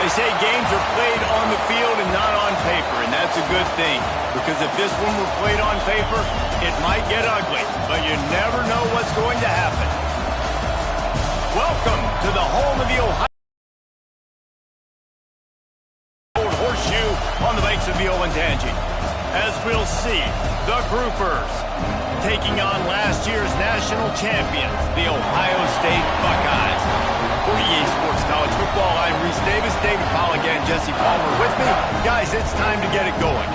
They say games are played on the field and not on paper, and that's a good thing. Because if this one were played on paper, it might get ugly, but you never know what's going to happen. Welcome to the home of the Ohio Horseshoe on the banks of the Olentangy. As we'll see, the Groupers taking on last year's national champions, the Ohio State Buckeyes. For EA Sports College Football, I'm Reese Davis, David Pollack, and Jesse Palmer with me. Guys, it's time to get it going.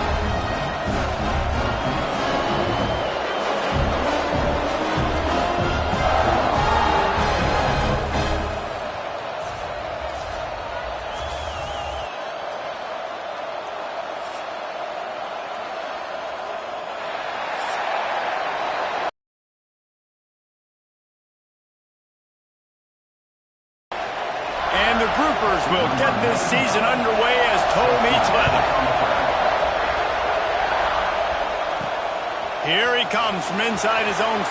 And the Groupers will get this season underway as toe meets leather. Here he comes from inside his own 5.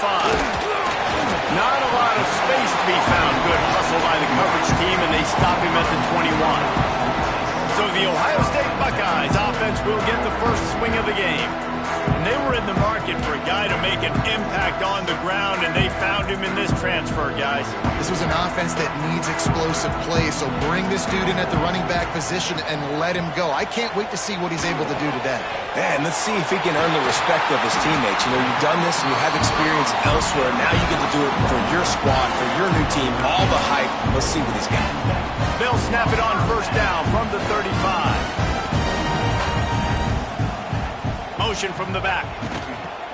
Not a lot of space to be found. Good hustle by the coverage team, and they stop him at the 21. So the Ohio State Buckeyes offense will get the first swing of the game. And they were in the market for a guy to make an impact on the ground, and they found him in this transfer, guys. This was an offense that needs explosive plays, so bring this dude in at the running back position and let him go. I can't wait to see what he's able to do today. Yeah, and let's see if he can earn the respect of his teammates. You know, you've done this and you have experience elsewhere. Now you get to do it for your squad, for your new team, all the hype. Let's see what he's got. They'll snap it on first down from the 35. Motion from the back.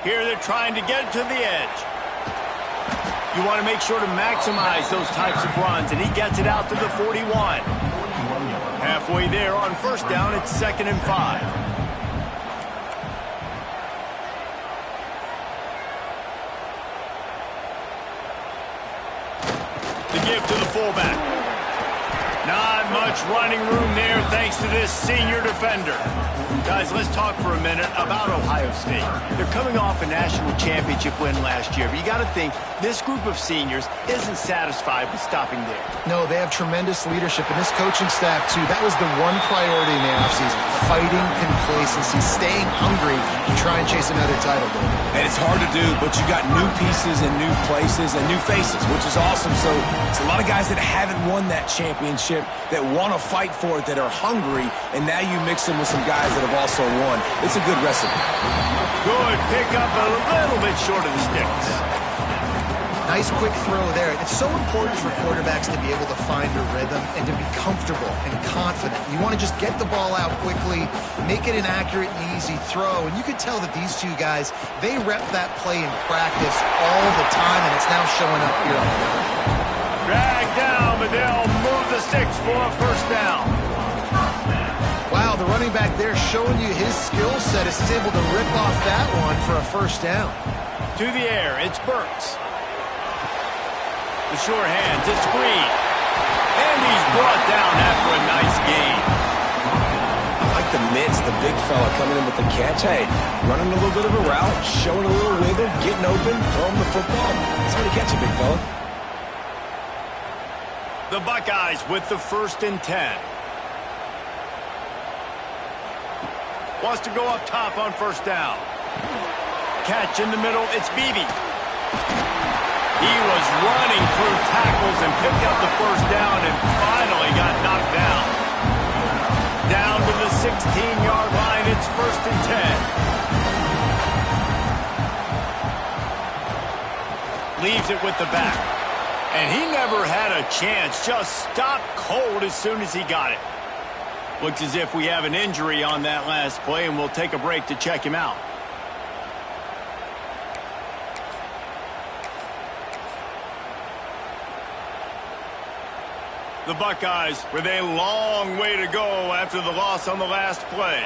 Here they're trying to get to the edge. You want to make sure to maximize those types of runs, and he gets it out to the 41. Halfway there on first down, it's 2nd and 5. The give to the fullback. Not much running room there thanks to this senior defender. Guys, let's talk for a minute about Ohio State. They're coming off a national championship win last year, but you got to think this group of seniors isn't satisfied with stopping there. No, they have tremendous leadership, and this coaching staff, too. That was the one priority in the offseason, fighting complacency, staying hungry to try and chase another title. And it's hard to do, but you got new pieces and new places and new faces, which is awesome. So it's a lot of guys that haven't won that championship, that want to fight for it, that are hungry, and now you mix them with some guys that have also won. It's a good recipe. Good pick up, a little bit short of the sticks. Nice quick throw there. It's so important for quarterbacks to be able to find a rhythm and to be comfortable and confident. You want to just get the ball out quickly, make it an accurate and easy throw. And you could tell that these two guys, they rep that play in practice all the time, and it's now showing up here on the field. Drag down, but they'll move the sticks for a first down. Wow, the running back there showing you his skill set as he's able to rip off that one for a first down. To the air, it's Burks. The sure hands, it's Green. And he's brought down after a nice gain. I like the mitts, the big fella coming in with the catch. Hey, running a little bit of a route, showing a little wiggle, getting open, throwing the football. That's how to catch it, big fella. The Buckeyes with the 1st and 10. Wants to go up top on first down. Catch in the middle, it's Beebe. He was running through tackles and picked up the first down and finally got knocked down. Down to the 16-yard line, it's 1st and 10. Leaves it with the back. And he never had a chance, just stopped cold as soon as he got it. Looks as if we have an injury on that last play, and we'll take a break to check him out. The Buckeyes with a long way to go after the loss on the last play.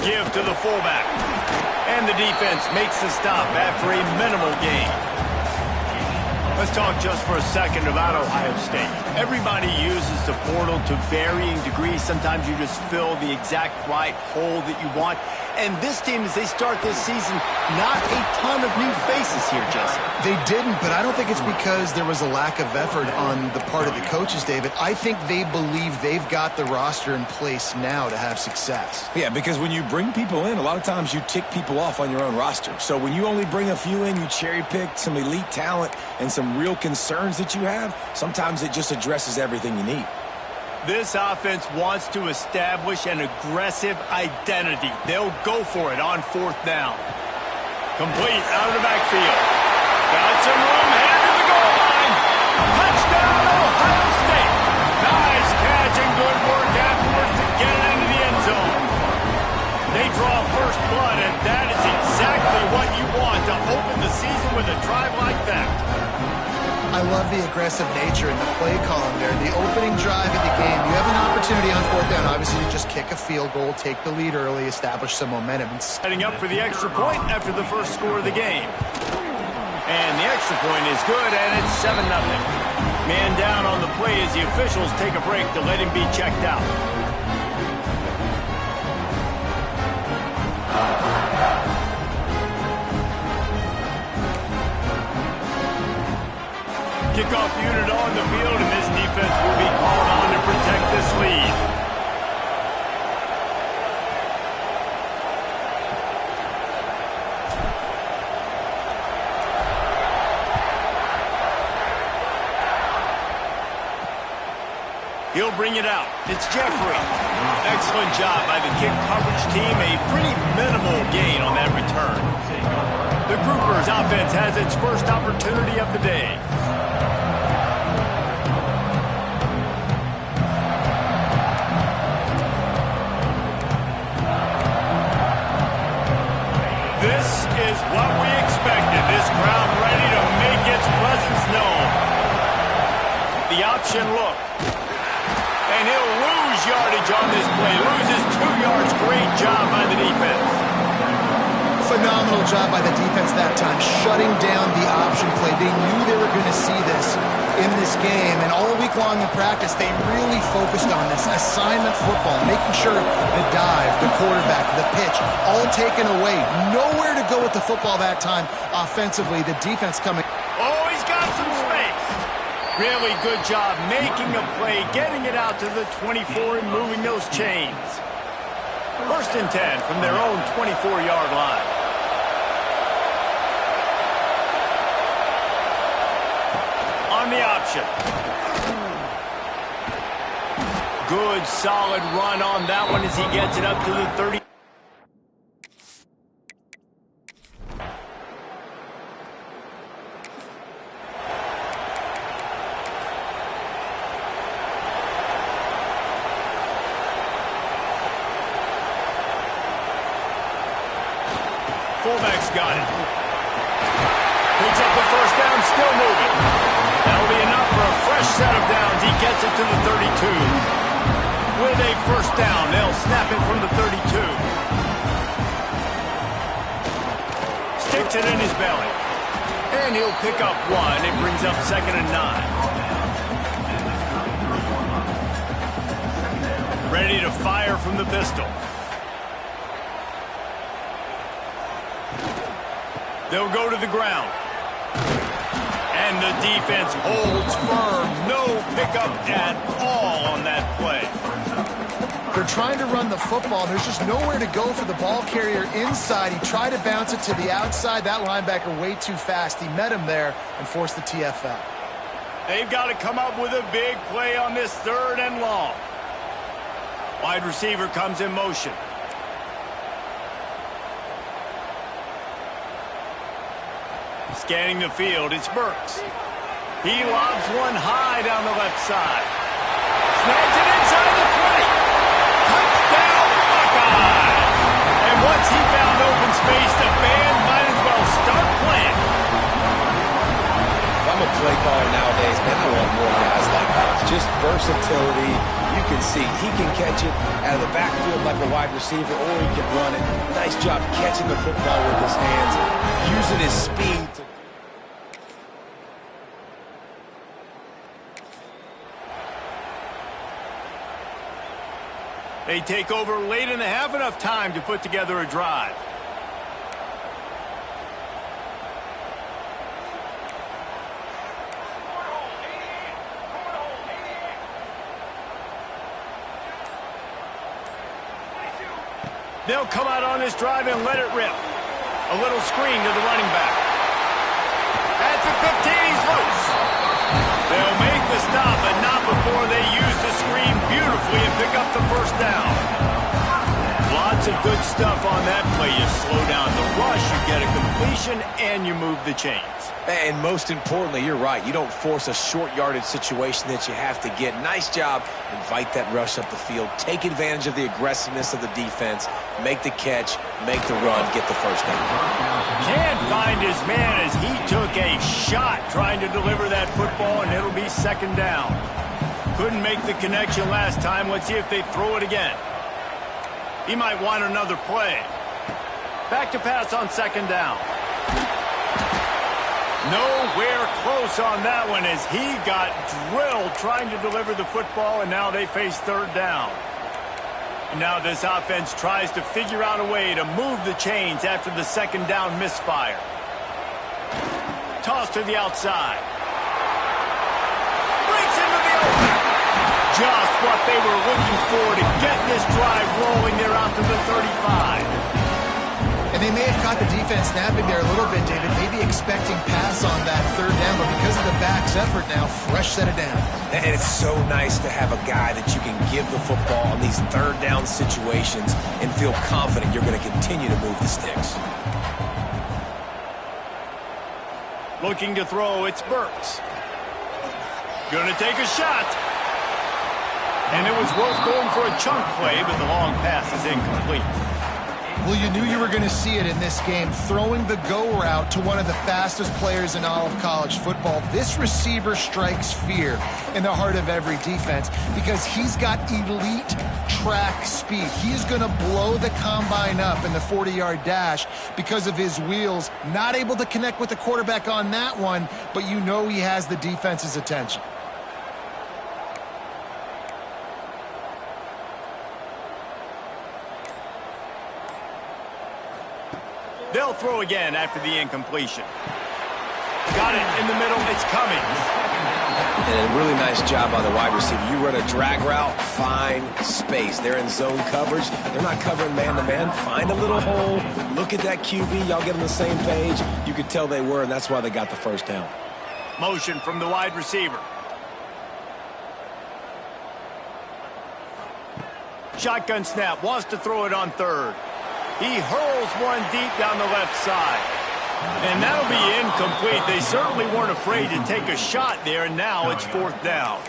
Give to the fullback. And the defense makes the stop after a minimal gain. Let's talk just for a second about Ohio State. Everybody uses the portal to varying degrees. Sometimes you just fill the exact right hole that you want. And this team, as they start this season, not a ton of new faces here, Jesse. They didn't, but I don't think it's because there was a lack of effort on the part of the coaches, David. I think they believe they've got the roster in place now to have success. Yeah, because when you bring people in, a lot of times you tick people off on your own roster. So when you only bring a few in, you cherry-pick some elite talent and some real concerns that you have, sometimes it just addresses everything you need. This offense wants to establish an aggressive identity. They'll go for it on 4th down. Complete out of the backfield. Got some room, headed to the goal line. Touchdown, Ohio State. Nice catch and good work afterwards to get it into the end zone. They draw first blood, and that is exactly what you want to open the season with a drive like that. I love the aggressive nature in the play column there. The opening drive of the game, you have an opportunity on 4th down. Obviously, you just kick a field goal, take the lead early, establish some momentum. Setting up for the extra point after the first score of the game. And the extra point is good, and it's 7-0. Man down on the play as the officials take a break to let him be checked out. Kickoff unit on the field, and this defense will be called on to protect this lead. He'll bring it out. It's Jeffrey. Excellent job by the kick coverage team. A pretty minimal gain on that return. The Groupers offense has its first opportunity of the day. This is what we expected. This crowd ready to make its presence known. The option look. And he'll lose yardage on this play. Loses 2 yards. Great job by the defense. Phenomenal job by the defense that time, shutting down the option play. They knew they were going to see this in this game, and all week long in practice, they really focused on this assignment football, making sure the dive, the quarterback, the pitch, all taken away. Nowhere to go with the football that time offensively. The defense coming. Oh, he's got some space. Really good job making a play, getting it out to the 24 and moving those chains. 1st and 10 from their own 24-yard line. On the option. Good, solid run on that one as he gets it up to the 30. Fullback's got it. Picks up the first down, still moving. That'll be enough for a fresh set of downs. He gets it to the 32. With a first down, they'll snap it from the 32. Sticks it in his belly. And he'll pick up 1. It brings up 2nd and 9. Ready to fire from the pistol. They'll go to the ground. And the defense holds firm. No pickup at all on that play. They're trying to run the football. There's just nowhere to go for the ball carrier inside. He tried to bounce it to the outside. That linebacker way too fast. He met him there and forced the TFL. They've got to come up with a big play on this 3rd and long. Wide receiver comes in motion. Scanning the field, it's Burks. He lobs one high down the left side. Snags it inside the 20. Touchdown, Buckeyes! And once he found open space, the band might as well start playing. If I'm a play caller nowadays, man, I want more guys like that. Just versatility. You can see he can catch it out of the backfield like a wide receiver, or he can run it. Nice job catching the football with his hands, using his speed to... They take over late in the half, enough time to put together a drive. They'll come out on this drive and let it rip. A little screen to the running back. At the 15, he's loose. They'll make the stop, but not before they use the screen beautifully and pick up the first down. Lots of good stuff on that play. You slow down the rush, you get a completion, and you move the chains. And most importantly, you're right. You don't force a short yardage situation that you have to get. Nice job. Invite that rush up the field. Take advantage of the aggressiveness of the defense. Make the catch. Make the run. Get the first down. Can't find his man as he took a shot trying to deliver that football, and it'll be second down. Couldn't make the connection last time. Let's see if they throw it again. He might want another play. Back to pass on second down. Nowhere close on that one as he got drilled trying to deliver the football, and now they face third down. Now this offense tries to figure out a way to move the chains after the second down misfire. Toss to the outside. Breaks into the open. Just what they were looking for to get this drive rolling there out to the 35. And they may have caught the defense napping there a little bit, David, maybe expecting pass on that third down, but because of the back's effort now, fresh set of downs. And it's so nice to have a guy that you can give the football on these third down situations and feel confident you're going to continue to move the sticks. Looking to throw, it's Burks. Going to take a shot. And it was worth going for a chunk play, but the long pass is incomplete. Well, you knew you were going to see it in this game, throwing the go route to one of the fastest players in all of college football. This receiver strikes fear in the heart of every defense because he's got elite track speed. He's going to blow the combine up in the 40-yard dash because of his wheels. Not able to connect with the quarterback on that one, but you know he has the defense's attention. They'll throw again after the incompletion. Got it in the middle. It's coming. And a really nice job by the wide receiver. You run a drag route, find space. They're in zone coverage. They're not covering man-to-man. Find a little hole. Look at that QB. Y'all get on the same page. You could tell they were, and that's why they got the first down. Motion from the wide receiver. Shotgun snap. Wants to throw it on third. He hurls one deep down the left side. And that'll be incomplete. They certainly weren't afraid to take a shot there, and now it's fourth down.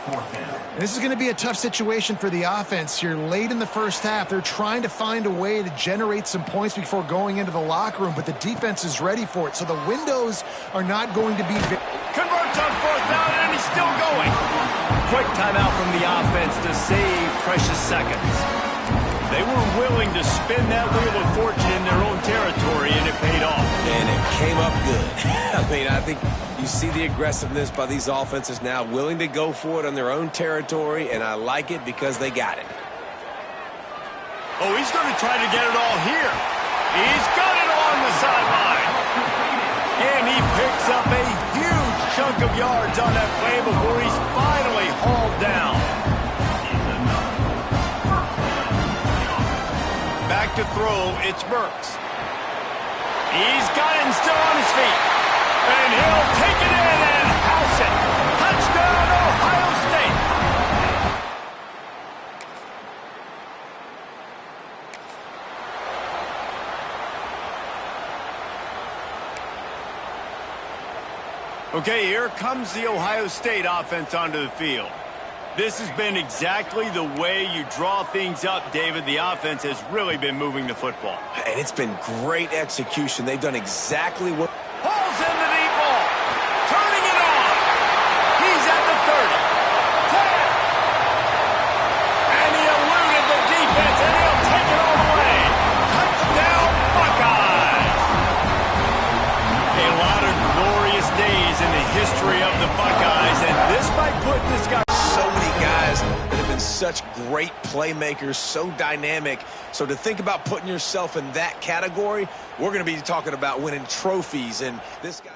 This is going to be a tough situation for the offense here. Late in the first half, they're trying to find a way to generate some points before going into the locker room, but the defense is ready for it. So the windows are not going to be... Converts on fourth down, and he's still going. Quick timeout from the offense to save precious seconds. They were willing to spin that wheel of fortune in their own territory, and it paid off. And it came up good. I mean, I think you see the aggressiveness by these offenses now, willing to go for it on their own territory, and I like it because they got it. Oh, he's going to try to get it all here. He's got it along the sideline. And he picks up a huge chunk of yards on that play before he's finally hauled down. Back to throw, it's Burks. He's got it and still on his feet. And he'll take it in and house it. Touchdown, Ohio State. Okay, here comes the Ohio State offense onto the field. This has been exactly the way you draw things up, David. The offense has really been moving the football. And it's been great execution. They've done exactly what... Pulls in the deep ball. Turning it on. He's at the 30. 10. And he eluded the defense, and he'll take it all the way. Touchdown, Buckeyes. A lot of glorious days in the history of the Buckeyes, and this might put this guy... So many guys that have been such great playmakers, so dynamic. So to think about putting yourself in that category, we're going to be talking about winning trophies. And this guy...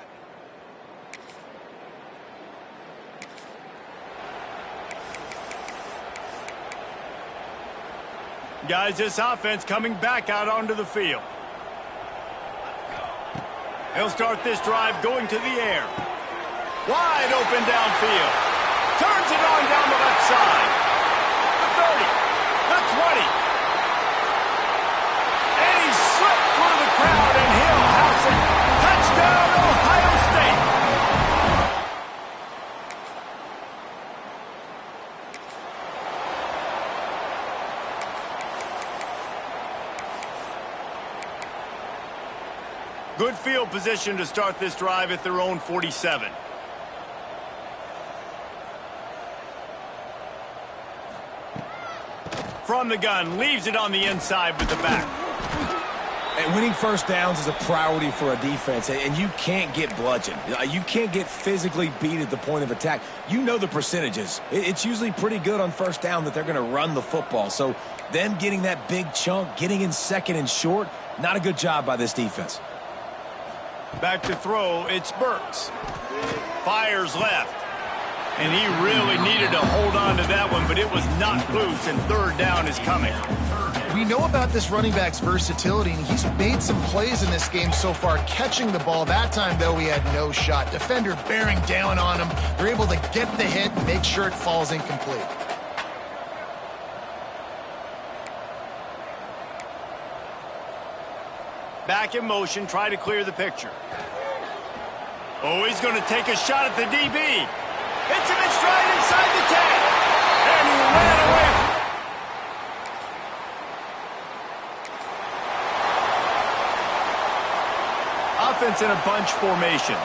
Guys, this offense coming back out onto the field. He'll start this drive going to the air. Wide open downfield. Turns it on down the left side. The 30. The 20. And he slipped through the crowd, and he'll house it. Touchdown, Ohio State. Good field position to start this drive at their own 47. From the gun, leaves it on the inside with the back. And winning first downs is a priority for a defense, and you can't get bludgeoned. You can't get physically beat at the point of attack. You know the percentages. It's usually pretty good on first down that they're going to run the football. So them getting that big chunk, getting in second and short, not a good job by this defense. Back to throw, it's Burks. Fires left. And he really needed to hold on to that one, but it was not loose, and third down is coming. We know about this running back's versatility, and he's made some plays in this game so far, catching the ball. That time, though, he had no shot. Defender bearing down on him. They're able to get the hit and make sure it falls incomplete. Back in motion, try to clear the picture. Oh, he's going to take a shot at the DB. Hits him in stride inside the 10. And he ran away. Offense in a bunch formation.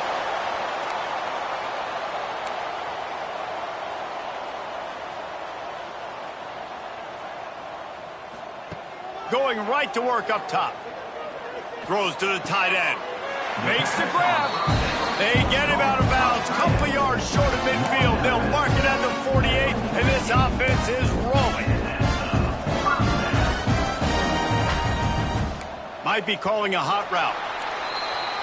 Going right to work up top. Throws to the tight end. Makes the grab. They get him out of bounds. Couple yards short of midfield. They'll mark it at the 48, and this offense is rolling. Might be calling a hot route.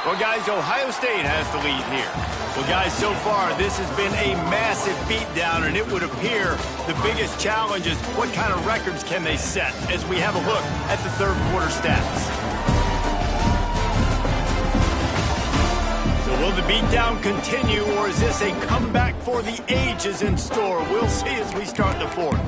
Well, guys, Ohio State has the lead here. Well, guys, so far, this has been a massive beatdown, and it would appear the biggest challenge is what kind of records can they set as we have a look at the third quarter stats. Will the beatdown continue, or is this a comeback for the ages in store? We'll see as we start the fourth.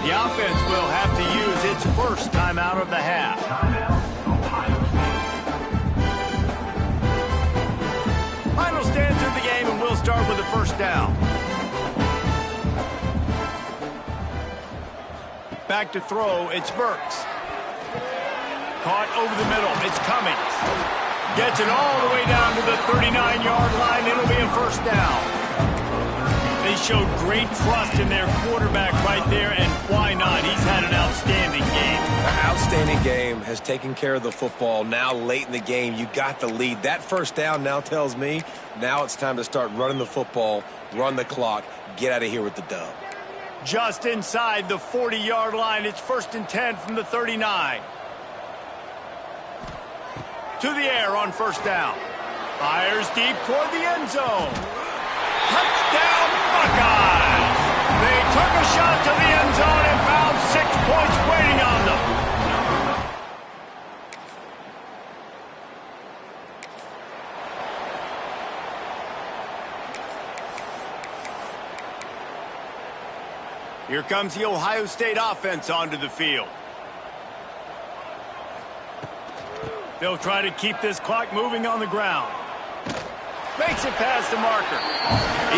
The offense will have to use its first timeout of the half. Final stands of the game, and we'll start with the first down. Back to throw, it's Burks. Caught over the middle, it's Cummings. Gets it all the way down to the 39-yard line. It'll be a first down. They showed great trust in their quarterback right there, and why not? He's had an outstanding game. An outstanding game, has taken care of the football. Now late in the game, you got the lead. That first down now tells me now it's time to start running the football, run the clock, get out of here with the dub. Just inside the 40-yard line. It's 1st and 10 from the 39. To the air on first down. Fires deep toward the end zone. Touchdown, Buckeyes! They took a shot to the end zone and found 6 points waiting on them. Here comes the Ohio State offense onto the field. They'll try to keep this clock moving on the ground. Makes it past the marker.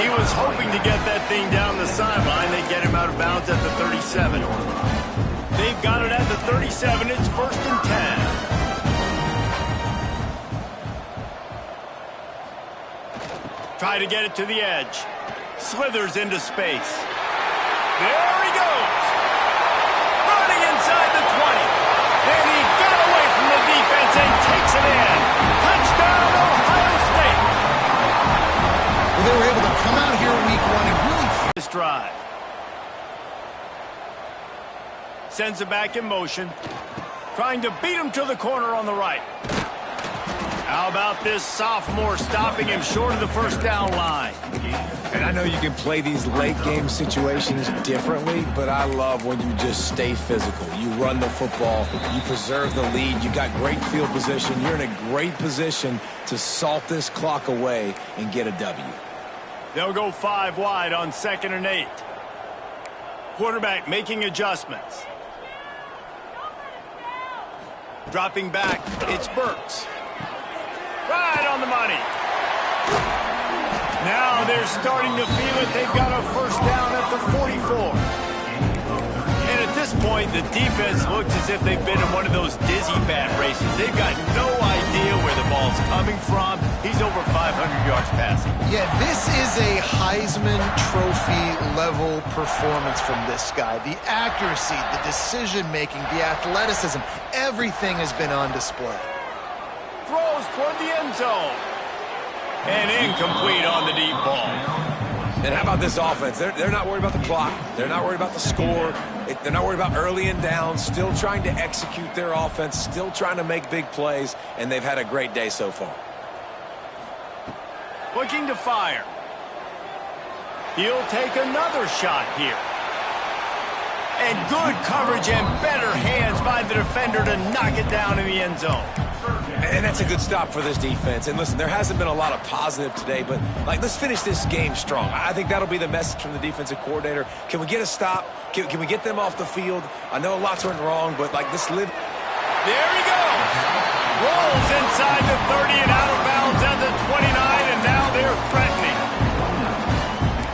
He was hoping to get that thing down the sideline. They get him out of bounds at the 37. They've got it at the 37. It's 1st and 10. Try to get it to the edge. Slithers into space. There he goes. Running inside the 20. And he got away from the defense and takes it in. Touchdown, Ohio State. Well, they were able to come out here week one and really this drive. Sends it back in motion. Trying to beat him to the corner on the right. How about this sophomore stopping him short of the first down line? And I know you can play these late-game situations differently, but I love when you just stay physical. You run the football. You preserve the lead. You got great field position. You're in a great position to salt this clock away and get a W. They'll go 5 wide on 2nd and 8. Quarterback making adjustments. Dropping back, it's Burks. Right on the money. Now they're starting to feel it. They've got a first down at the 44. And at this point, the defense looks as if they've been in one of those dizzy bat races. They've got no idea where the ball's coming from. He's over 500 yards passing. Yeah, this is a Heisman Trophy level performance from this guy. The accuracy, the decision-making, the athleticism, everything has been on display. Throws toward the end zone. And incomplete on the deep ball. And how about this offense? They're not worried about the clock. They're not worried about the score. They're not worried about early and down. Still trying to execute their offense. Still trying to make big plays. And they've had a great day so far. Looking to fire. He'll take another shot here. And good coverage and better hands by the defender to knock it down in the end zone. And that's a good stop for this defense. And listen, there hasn't been a lot of positive today, but let's finish this game strong. I think that'll be the message from the defensive coordinator. Can we get a stop? Can we get them off the field? I know lots went wrong, but this live. There he goes. Rolls inside the 30 and out of bounds at the 29, and now they're threatening.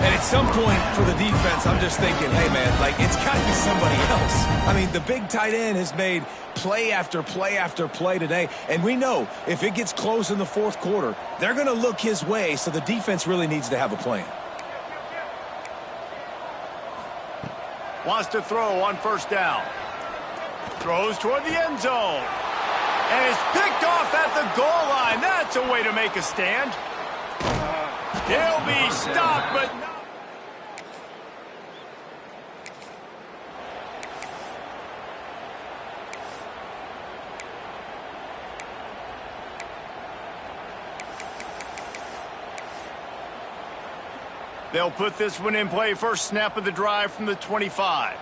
And at some point for the defense, I'm just thinking, hey, man, it's got to be somebody else. I mean, the big tight end has made play after play after play today. And we know if it gets close in the fourth quarter, they're going to look his way, so the defense really needs to have a plan. Wants to throw on first down. Throws toward the end zone. And is picked off at the goal line. That's a way to make a stand. He'll be stopped, but not. They'll put this one in play. First snap of the drive from the 25.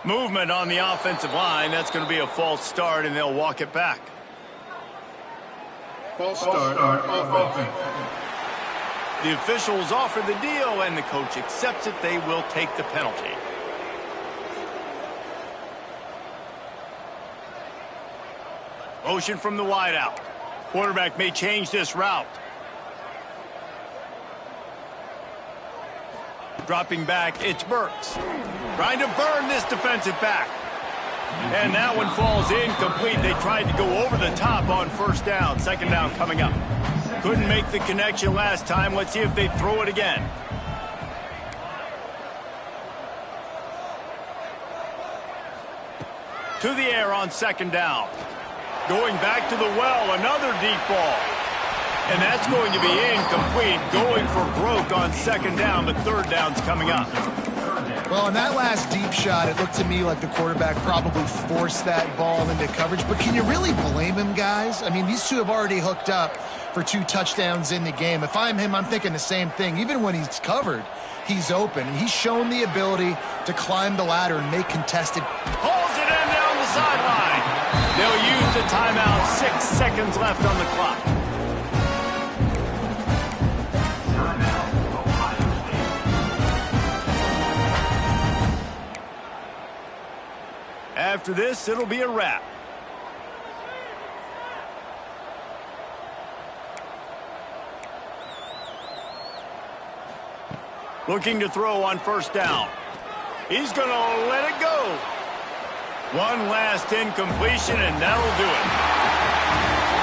Movement on the offensive line. That's going to be a false start, and they'll walk it back. False start on offense. The officials offer the deal, and the coach accepts it. They will take the penalty. Motion from the wideout. Quarterback may change this route. Dropping back, it's Burks. Trying to burn this defensive back. And that one falls incomplete. They tried to go over the top on first down. Second down coming up. Couldn't make the connection last time. Let's see if they throw it again. To the air on second down. Going back to the well, another deep ball. And that's going to be incomplete. Going for broke on second down, but third down's coming up. Well, in that last deep shot, it looked to me like the quarterback probably forced that ball into coverage. But can you really blame him, guys? I mean, these two have already hooked up for 2 touchdowns in the game. If I'm him, I'm thinking the same thing. Even when he's covered, he's open. And he's shown the ability to climb the ladder and make contested. Pulls it in down the sideline. They'll use the timeout. 6 seconds left on the clock. After this, it'll be a wrap. Looking to throw on first down. He's going to let it go. One last incompletion, and that'll do it.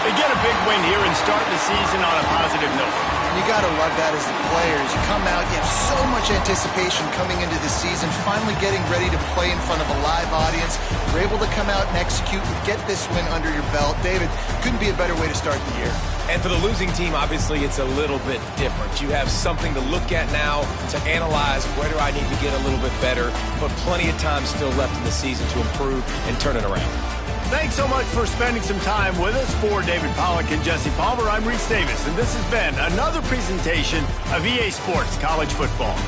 They get a big win here and start the season on a positive note. You got to love that as the players. You come out, you have so much anticipation coming into the season, finally getting ready to play in front of a live audience. You're able to come out and execute and get this win under your belt. David, couldn't be a better way to start the year. And for the losing team, obviously, it's a little bit different. You have something to look at now to analyze where do I need to get a little bit better, but plenty of time still left in the season to improve and turn it around. Thanks so much for spending some time with us. For David Pollack and Jesse Palmer, I'm Reese Davis, and this has been another presentation of EA Sports College Football.